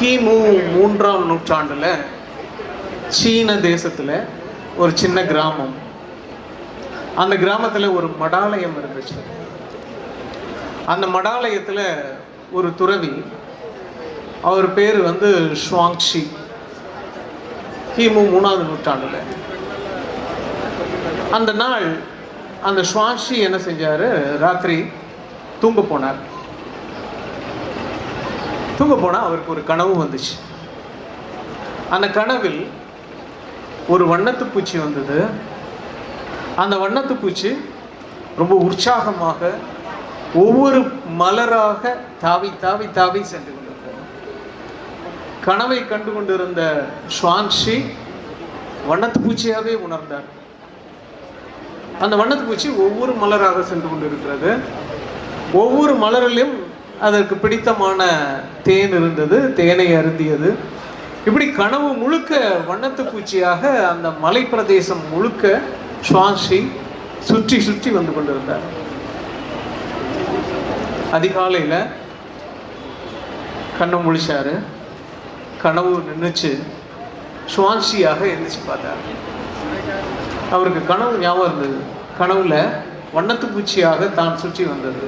கிமு 3ஆம் நூற்றாண்டுல சீன தேசத்துல ஒரு சின்ன கிராமம். அந்த கிராமத்துல ஒரு மடாலயம் இருந்துச்சு. அந்த மடாலயத்துல ஒரு துறவி, அவர் பேர் ஷுவாங்ஷி. கிமு 3ஆவது நூற்றாண்டுல அந்த நாள் அந்த ஷுவாங்ஷி என்ன செஞ்சாரு, ராத்திரி தூங்க போனார். தூங்க போனால் அவருக்கு ஒரு கனவு வந்துச்சு. அந்த கனவில் ஒரு வண்ணத்து பூச்சி வந்தது. அந்த வண்ணத்து பூச்சி ரொம்ப உற்சாகமாக ஒவ்வொரு மலராக தாவி தாவி தாவி சென்று கொண்டிருந்தார். கனவை கண்டு கொண்டிருந்த ஷுவாங்ஷி வண்ணத்து பூச்சியாகவே உணர்ந்தார். அந்த வண்ணத்து பூச்சி ஒவ்வொரு மலராக சென்று கொண்டிருக்கிறது. ஒவ்வொரு மலரிலும் அதற்கு பிடித்தமான தேன் இருந்தது. தேனை அருந்தியது. இப்படி கனவு முழுக்க வண்ணத்து பூச்சியாக அந்த மலை பிரதேசம் முழுக்க ஷுவாங்ஷி சுற்றி சுற்றி வந்து கொண்டிருந்தார். அதிகாலையில் கண்ணை முழிச்சாரு. கனவு நின்றுச்சு. ஷுவாங்ஷியாக எழுந்திரிச்சு பார்த்தார். அவருக்கு கனவு ஞாபகம் இருந்தது. கனவுல வண்ணத்து பூச்சியாக தான் சுற்றி வந்தது.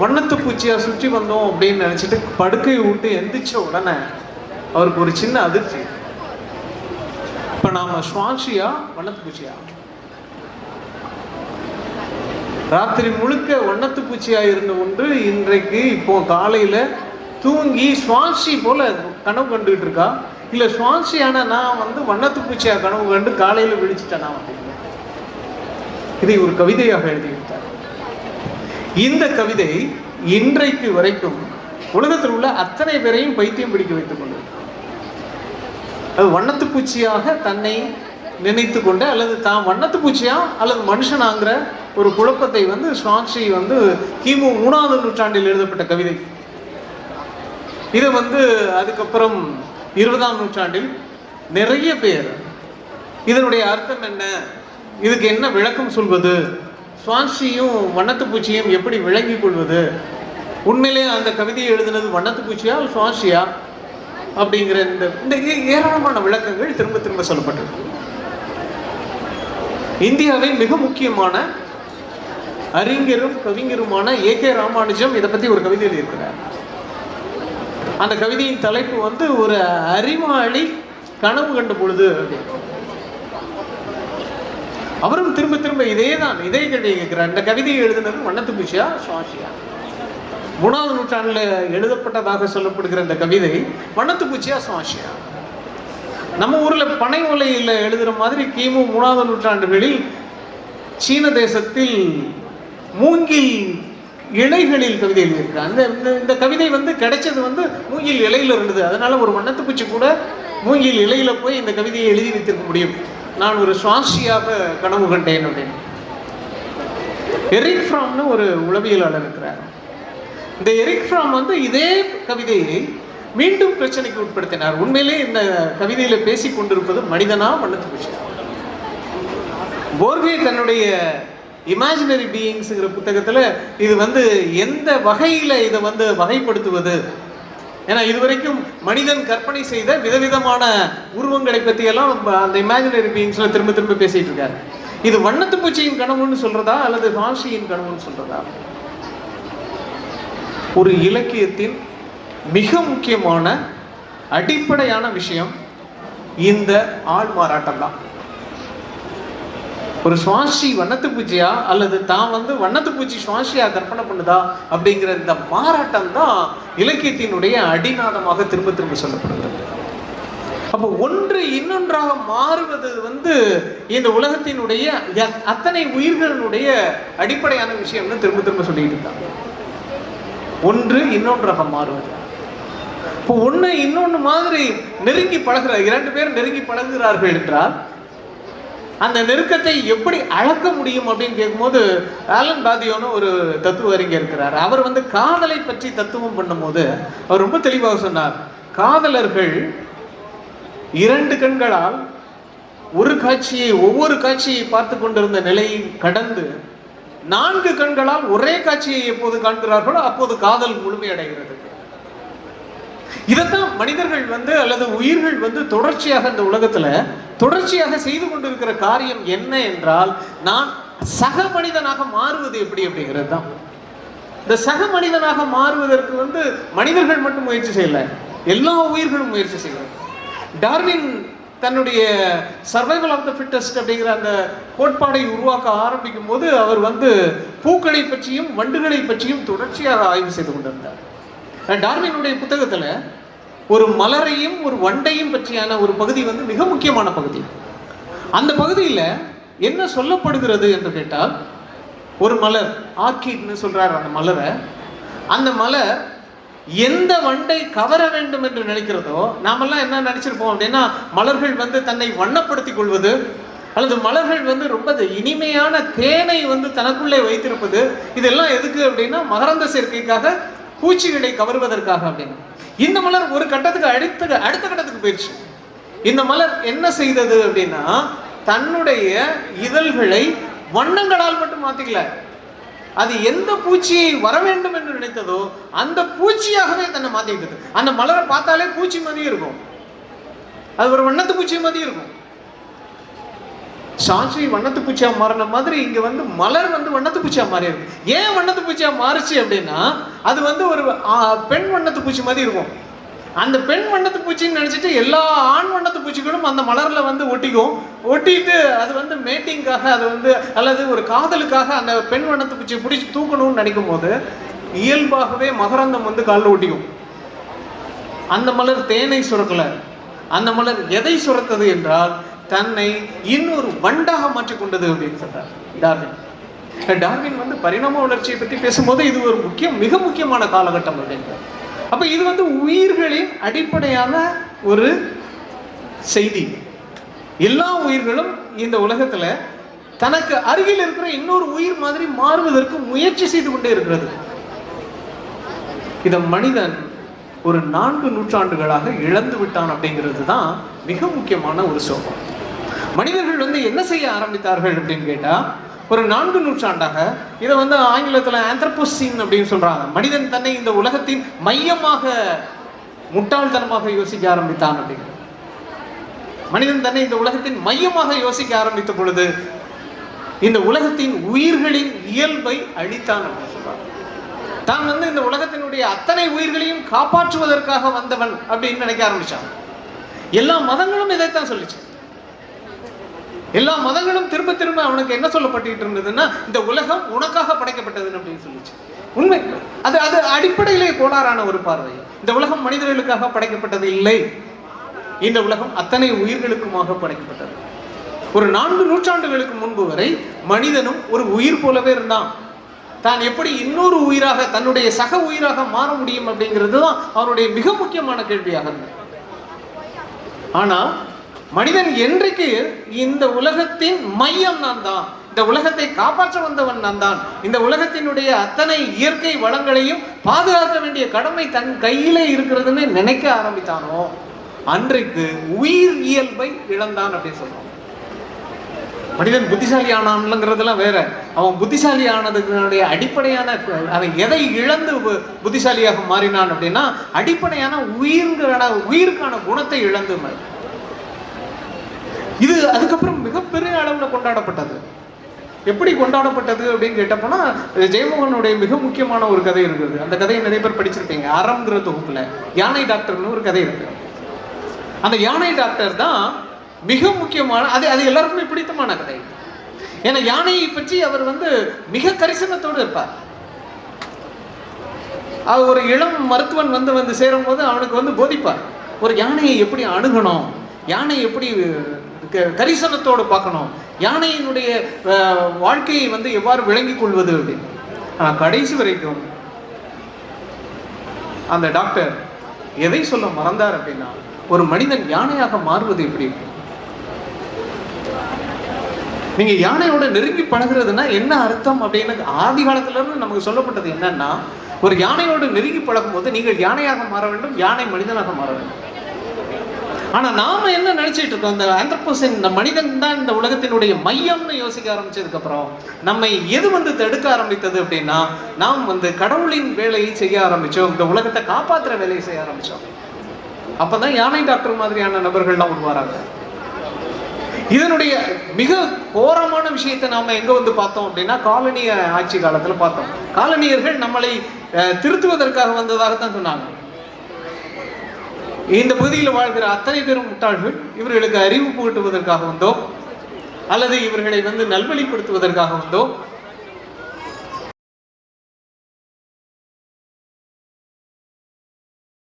வண்ணத்து பூச்சியாக சுற்றி வந்தோம் அப்படின்னு நினச்சிட்டு படுக்கையை விட்டு எந்திரிச்ச உடனே அவருக்கு ஒரு சின்ன அதிர்ச்சி. இப்போ நாம் ஷுவாங்ஷியா வண்ணத்து பூச்சியா? ராத்திரி முழுக்க வண்ணத்து பூச்சியாக இருந்த ஒன்று இன்றைக்கு இப்போ காலையில் தூங்கி ஷுவாங்ஷி போல கனவு கண்டுகிட்டு இருக்கா? இல்லை ஷுவாங்ஷியான நான் வண்ணத்து பூச்சியாக கனவு கண்டு காலையில் விழிச்சிட்டேனா அப்படின்னு இதை ஒரு கவிதையாக எழுதிவிட்டார். இந்த கவிதை இன்றைக்கு வரைக்கும் உலகத்தில் உள்ள அத்தனை பேரையும் பைத்தியம் பிடிக்க வைத்துக் கொண்டது. அது வண்ணத்து பூச்சியாக தன்னை நினைத்து கொண்டு அல்லது தான் வண்ணத்து பூச்சியா அல்லது மனுஷனாங்கிற ஒரு குழப்பத்தை ஷுவாங்ஷி கிமு 3ஆவது நூற்றாண்டில் எழுதப்பட்ட கவிதை. இதை அதுக்கப்புறம் 20ஆம் நூற்றாண்டில் நிறைய பேர் இதனுடைய அர்த்தம் என்ன, இதுக்கு என்ன விளக்கம் சொல்வது, ஷுவாங்ஷியும் வண்ணத்து பூச்சியும் எப்படி விளங்கிக் கொள்வது, உண்மையிலே அந்த கவிதையை எழுதினது வண்ணத்து பூச்சியா ஷுவாங்ஷியா அப்படிங்கிற இந்த ஏராளமான விளக்கங்கள் திரும்ப திரும்ப சொல்லப்பட்டிருக்கு. இந்தியாவின் மிக முக்கியமான அறிஞரும் கவிஞருமான A.K. ராமானுஜம் இதை பற்றி ஒரு கவிதை எழுதியிருக்கிறார். அந்த கவிதையின் தலைப்பு ஒரு அறிவாளி கனவு கண்ட பொழுது அப்படின்னு. அவரும் திரும்ப திரும்ப இதே கேள்வி கேட்கிறார். இந்த கவிதையை எழுதினது வண்ணத்து பூச்சியா ஷுவாங்ஷியா? 3ஆவது நூற்றாண்டில் எழுதப்பட்டதாக சொல்லப்படுகிற இந்த கவிதை வண்ணத்து பூச்சியா ஷுவாங்ஷியா? நம்ம ஊரில் பனை ஓலையில் எழுதுகிற மாதிரி கிமு 3ஆவது நூற்றாண்டுகளில் சீன தேசத்தில் மூங்கில் இலைகளில் கவிதை எழுதியிருக்கிறார். இந்த கவிதை கிடைச்சது மூங்கில் இலையில் இருந்தது. அதனால ஒரு வண்ணத்து பூச்சி கூட மூங்கில் இலையில போய் இந்த கவிதையை எழுதி வைத்திருக்க முடியும். நான் ஒரு ஷுவாங்ஷியாக கனவு கண்டேன் அப்படின்னு. எரிக் ஃப்ராம்னு ஒரு உளவியலாளர் இருக்கிறார். இந்த எரிக் ஃப்ராம் இதே கவிதையை மீண்டும் பிரச்சனைக்கு உட்படுத்தினார். உண்மையிலே இந்த கவிதையில பேசி கொண்டிருப்பது மனிதனா வண்ணத்து பூச்சியா? போர்கே தன்னுடைய இமேஜினரி பீயிங்ஸ்ங்கிற புத்தகத்துல இது எந்த வகையில இதை வகைப்படுத்துவது, ஏன்னா இதுவரைக்கும் மனிதன் கற்பனை செய்த விதவிதமான உருவங்களை பற்றி எல்லாம் அந்த இமேஜினரி பீயிங்ஸ்ல திரும்ப திரும்ப பேசிட்டு இருக்காரு. இது வண்ணத்து பூச்சியின் கனவுன்னு சொல்றதா அல்லது ஷுவாங்ஷியின் கனவுன்னு சொல்றதா? ஒரு இலக்கியத்தின் மிக முக்கியமான அடிப்படையான விஷயம் இந்த ஆள் மாறாட்டம் தான். ஒரு ஷுவாங்ஷி வண்ணத்து பூச்சியா அல்லது தான் வண்ணத்து பூச்சி ஷுவாங்ஷியா கற்பனை பண்ணுதா அப்படிங்கிற இந்த மாறாட்டம் தான் இலக்கியத்தினுடைய அடிநாதமாக திரும்ப திரும்ப சொல்லப்படுகிறது. அப்போ ஒன்று இன்னொன்றாக மாறுவது இந்த உலகத்தினுடைய அத்தனை உயிர்களினுடைய அடிப்படையான விஷயம்னு திரும்ப திரும்ப சொல்லிட்டு இருக்காங்க. ஒன்று இன்னொன்றாக மாறுவது. இப்போ ஒன்று இன்னொன்று மாதிரி நெருங்கி பழகுற இரண்டு பேர் நெருங்கி பழகுகிறார்கள் என்றால் அந்த நெருக்கத்தை எப்படி அளக்க முடியும் அப்படின்னு கேட்கும்போது ஆலன் பாதியோன்னு ஒரு தத்துவ அறிஞர் இருக்கிறார். அவர் காதலை பற்றி தத்துவம் பண்ணும்போது அவர் ரொம்ப தெளிவாக சொன்னார். காதலர்கள் இரண்டு கண்களால் ஒவ்வொரு காட்சியை பார்த்து கொண்டிருந்த நிலையை கடந்து 4 கண்களால் ஒரே காட்சியை எப்போது காண்கிறார்களோ அப்போது காதல் முழுமையடைகிறது. இதைத்தான் மனிதர்கள் அல்லது உயிர்கள் தொடர்ச்சியாக இந்த உலகத்துல தொடர்ச்சியாக செய்து கொண்டிருக்கிற காரியம் என்ன என்றால், நான் சக மனிதனாக மாறுவது எப்படி அப்படிங்கிறது தான். இந்த சக மனிதனாக மாறுவதற்கு மனிதர்கள் மட்டும் முயற்சி செய்யல, எல்லா உயிர்களும் முயற்சி செய்யலாம். டார்வின் தன்னுடைய சர்வைவல் ஆஃப் த ஃபிட்டஸ்ட் அப்படிங்கிற அந்த கோட்பாடை உருவாக்க ஆரம்பிக்கும் போது அவர் பூக்களை பற்றியும் வண்டுகளை பற்றியும் தொடர்ச்சியாக ஆய்வு செய்து கொண்டிருந்தார். டார்வினுடைய புத்தகத்துல ஒரு மலரையும் ஒரு வண்டையும் பற்றியான ஒரு பகுதி மிக முக்கியமான பகுதி. அந்த பகுதியில் என்ன சொல்லப்படுகிறது என்று கேட்டால், ஒரு மலர், ஆர்கிட்னு சொல்றாரு அந்த மலரை, அந்த மலர் எந்த வண்டை கவர வேண்டும் என்று நினைக்கிறதோ, நாமெல்லாம் என்ன நினைச்சிருப்போம் அப்படின்னா, மலர்கள் தன்னை வண்ணப்படுத்திக் கொள்வது, அல்லது மலர்கள் ரொம்ப இனிமையான தேனை தனக்குள்ளே வைத்திருப்பது, இதெல்லாம் எதுக்கு அப்படின்னா மகரந்த சேர்க்கைக்காக, பூச்சிகளை கவருவதற்காக அப்படின்னு. இந்த மலர் ஒரு கட்டத்துக்கு அடுத்த கட்டத்துக்கு போயிடுச்சு. இந்த மலர் என்ன செய்தது அப்படின்னா, தன்னுடைய இதழ்களை வண்ணங்களால் மட்டும் மாத்திக்கல, அது எந்த பூச்சியை வர வேண்டும் என்று நினைத்ததோ அந்த பூச்சியாகவே தன்னை மாத்திக்கிட்டது. அந்த மலரை பார்த்தாலே பூச்சி மாதிரி இருக்கும், அது ஒரு வண்ணத்து பூச்சி மாதிரி இருக்கும். சாட்சி வண்ணத்து பூச்சியா மாறின மாதிரி இங்க மலர் வண்ணத்து பூச்சியா மாறி இருக்கு. ஏன் வண்ணத்து பூச்சியா மாறுச்சு அப்படின்னா, அது ஒரு பெண் வண்ணத்து பூச்சி மாதிரி இருக்கும். அந்த பெண் வண்ணத்து பூச்சின்னு நினைச்சிட்டு எல்லா ஆண் வண்ணத்து பூச்சிகளும் அந்த மலர்ல ஒட்டிக்கும். ஒட்டிட்டு அது மேட்டிங்காக, அது அல்லது ஒரு காதலுக்காக அந்த பெண் வண்ணத்து பூச்சியை பிடிச்சி தூக்கணும்னு நினைக்கும் போது இயல்பாகவே மகரந்தம் காலில் ஒட்டிக்கும். அந்த மலர் தேனை சுரக்கல, அந்த மலர் எதை சுரத்தது என்றால் தன்னை இன்னொரு வண்டாக மாற்றிக்கொண்டது அப்படின்னு சொல்றார் டார்வின். டார்வின் பரிணாம வளர்ச்சியை பற்றி பேசும்போது இது ஒரு மிக முக்கியமான காலகட்டம் அப்படின்றார். அப்ப இது உயிர்களின் அடிப்படையான ஒரு செய்தி. எல்லா உயிர்களும் இந்த உலகத்துல தனக்கு அருகில் இருக்கிற இன்னொரு உயிர் மாதிரி மாறுவதற்கு முயற்சி செய்து கொண்டே இருக்கிறது. இத மனிதன் ஒரு 4 நூற்றாண்டுகளாக இழந்து விட்டான் அப்படிங்கிறது தான் மிக முக்கியமான ஒரு சோகம். மனிதர்கள் என்ன செய்ய ஆரம்பித்தார்கள் அப்படின்னு கேட்டா, ஒரு 4 நூற்றாண்டாக இதை ஆங்கிலத்தில் ஆந்த்ரோபோசீன் அப்படின்னு சொல்றாங்க. மனிதன் தன்னை இந்த உலகத்தின் மையமாக முட்டாள்தனமாக யோசிக்க ஆரம்பித்தான் அப்படிங்கிறது. மனிதன் தன்னை இந்த உலகத்தின் மையமாக யோசிக்க ஆரம்பித்த பொழுது இந்த உலகத்தின் உயிர்களின் இயல்பை அழித்தான் அப்படின்னு சொல்றாங்க. தான் இந்த உலகத்தினுடைய அத்தனை உயிர்களையும் காப்பாற்றுவதற்காக வந்தவன் அப்படின்னு நினைக்க ஆரம்பிச்சான். எல்லா மதங்களும் இதைத்தான் சொல்லிச்சு. எல்லா மதங்களும் திரும்ப திரும்ப அவனுக்கு என்ன சொல்லப்பட்டு இருந்ததுன்னா, இந்த உலகம் உனக்காக படைக்கப்பட்டதுன்னு அப்படின்னு சொல்லிச்சு. உண்மை அது அது அடிப்படையிலே கோளாறான ஒரு பார்வை. இந்த உலகம் மனிதர்களுக்காக படைக்கப்பட்டது இல்லை, இந்த உலகம் அத்தனை உயிர்களுக்குமாக படைக்கப்பட்டது. ஒரு 4 நூற்றாண்டுகளுக்கு முன்பு வரை மனிதனும் ஒரு உயிர் போலவே இருந்தான். தான் எப்படி இன்னொரு உயிராக, தன்னுடைய சக உயிராக மாற முடியும் அப்படிங்கிறது தான் அவனுடைய மிக முக்கியமான கேள்வியாக இருந்தது. ஆனா மனிதன் என்றைக்கு இந்த உலகத்தின் மையம் நான் தான், இந்த உலகத்தை காப்பாற்ற வந்தவன் நான் தான், இந்த உலகத்தினுடைய அத்தனை இயற்கை வளங்களையும் பாதுகாக்க வேண்டிய கடமை தன் கையிலே இருக்கிறதுன்னு நினைக்க ஆரம்பித்தானோ, அன்றைக்கு உயிர் இயல்பை இழந்தான் அப்படின்னு சொல்றோம். மனிதன் புத்திசாலி ஆனான்ங்கிறதுலாம் வேற. அவன் புத்திசாலி ஆனதுடைய அடிப்படையான, அவன் எதை இழந்து புத்திசாலியாக மாறினான் அப்படின்னா, அடிப்படையான உயிருக்கான குணத்தை இழந்து. இது அதுக்கப்புறம் மிகப்பெரிய அளவில் கொண்டாடப்பட்டது. எப்படி கொண்டாடப்பட்டது அப்படின்னு கேட்டப்போனா, ஜெயமோகனுடைய மிக முக்கியமான ஒரு கதை இருக்குது. அந்த கதையை நிறைய பேர் படிச்சிருப்பீங்க. அறம்ங்கிற தொகுப்புல யானை டாக்டர்னு ஒரு கதை இருக்கு. அந்த யானை டாக்டர் தான் மிக முக்கியமான, அது எல்லாருக்குமே பிடித்தமான கதை. ஏன்னா யானையை பற்றி அவர் மிக கரிசனத்தோடு இருப்பார். அவர் ஒரு இளம் மருத்துவன் வந்து சேரும் போது அவனுக்கு போதிப்பார், ஒரு யானையை எப்படி அணுகணும், யானை எப்படி கரிசனத்தோடு பார்க்கணும், யானையினுடைய வாழ்க்கையை எவ்வாறு விளங்கிக் கொள்வது அப்படின்னு. ஆனால் கடைசி வரைக்கும் அந்த டாக்டர் எதை சொல்ல மறந்தார் அப்படின்னா, ஒரு மனிதன் யானையாக மாறுவது எப்படி. நீங்க யானையோட நெருங்கி பழகுறதுன்னா என்ன அர்த்தம் அப்படின்னு ஆதி காலத்துல இருந்து நமக்கு சொல்லப்பட்டது என்னன்னா, ஒரு யானையோடு நெருங்கி பழகும் போது நீங்கள் யானையாக மாற வேண்டும், யானை மனிதனாக மாற வேண்டும். ஆனா நாம என்ன நினைச்சிட்டு இருக்கோம், இந்த ஆந்த்ரோபோசீன், இந்த மனிதன் தான் இந்த உலகத்தினுடைய மையம்னு யோசிக்க ஆரம்பிச்சதுக்கு அப்புறம் நம்மை எது தடுக்க ஆரம்பித்தது அப்படின்னா, நாம் கடவுளின் வேலையை செய்ய ஆரம்பிச்சோம், இந்த உலகத்தை காப்பாற்றுற வேலையை செய்ய ஆரம்பிச்சோம். அப்பதான் யானை டாக்டர் மாதிரியான நபர்கள்லாம் உருவாராங்க. இதனுடைய மிக கோரமான விஷயத்தை நாம எங்க வந்து பார்த்தோம் அப்படின்னா, காலனிய ஆட்சி காலத்துல பார்த்தோம். காலனியர்கள் நம்மளை திருத்துவதற்காக வந்ததாகத்தான் சொன்னாங்க. இந்த பகுதியில் வாழ்கிற அத்தனை பேரும் முட்டாள்கள், இவர்களுக்கு அறிவு புகட்டுவதற்காக வந்தோம் அல்லது இவர்களை வந்து நல்வழிப்படுத்துவதற்காக வந்தோம்